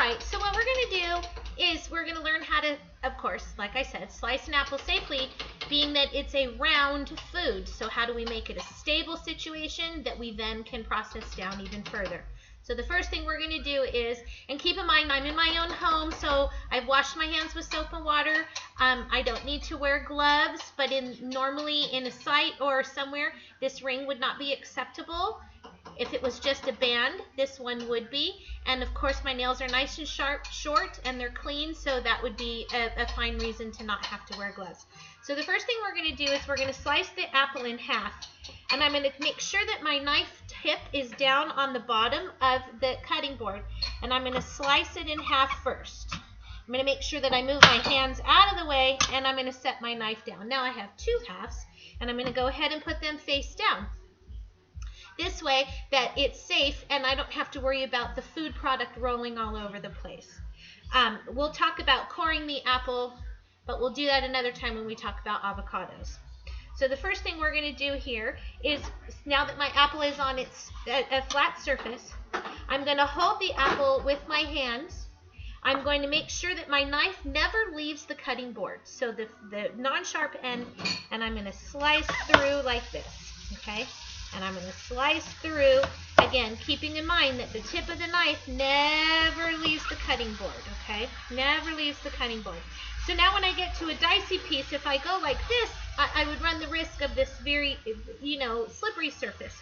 right, so what we're going to do is we're going to learn how to, of course, like I said, slice an apple safely, being that it's a round food. So how do we make it a stable situation that we then can process down even further? So the first thing we're going to do is, and keep in mind I'm in my own home, so I've washed my hands with soap and water. I don't need to wear gloves, but normally in a site or somewhere, this ring would not be acceptable. If it was just a band, this one would be. And of course my nails are nice and sharp, short, and they're clean, so that would be a fine reason to not have to wear gloves. So the first thing we're going to do is we're going to slice the apple in half. And I'm going to make sure that my knife tip is down on the bottom of the cutting board. And I'm going to slice it in half first. I'm going to make sure that I move my hands out of the way, and I'm going to set my knife down. Now I have two halves, and I'm going to go ahead and put them face down. This way that it's safe and I don't have to worry about the food product rolling all over the place. We'll talk about coring the apple, but we'll do that another time when we talk about avocados. So the first thing we're going to do here is, now that my apple is on a flat surface, I'm going to hold the apple with my hands. I'm going to make sure that my knife never leaves the cutting board. So the non-sharp end, and I'm going to slice through like this, okay? And I'm going to slice through, again, keeping in mind that the tip of the knife never leaves the cutting board, okay? Never leaves the cutting board. So now when I get to a dicey piece, if I go like this, I would run the risk of this very, slippery surface.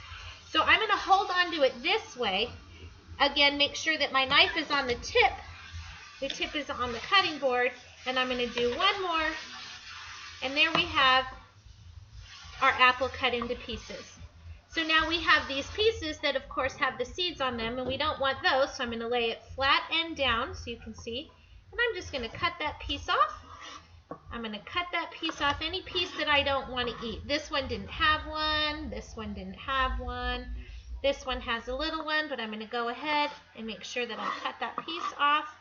So I'm going to hold onto it this way. Again, make sure that my knife is on the tip. The tip is on the cutting board. And I'm going to do one more. And there we have our apple cut into pieces. So now we have these pieces that of course have the seeds on them, and we don't want those, so I'm going to lay it flat and down so you can see. And I'm just going to cut that piece off. I'm going to cut that piece off, any piece that I don't want to eat. This one didn't have one, this one didn't have one, this one has a little one, but I'm going to go ahead and make sure that I cut that piece off,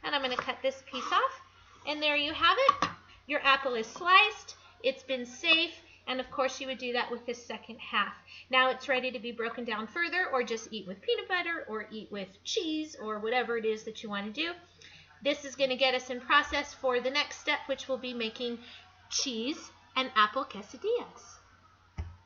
and I'm going to cut this piece off. And there you have it. Your apple is sliced, it's been safe. And of course you would do that with this second half. Now it's ready to be broken down further, or just eat with peanut butter, or eat with cheese, or whatever it is that you want to do. This is going to get us in process for the next step, which will be making cheese and apple quesadillas.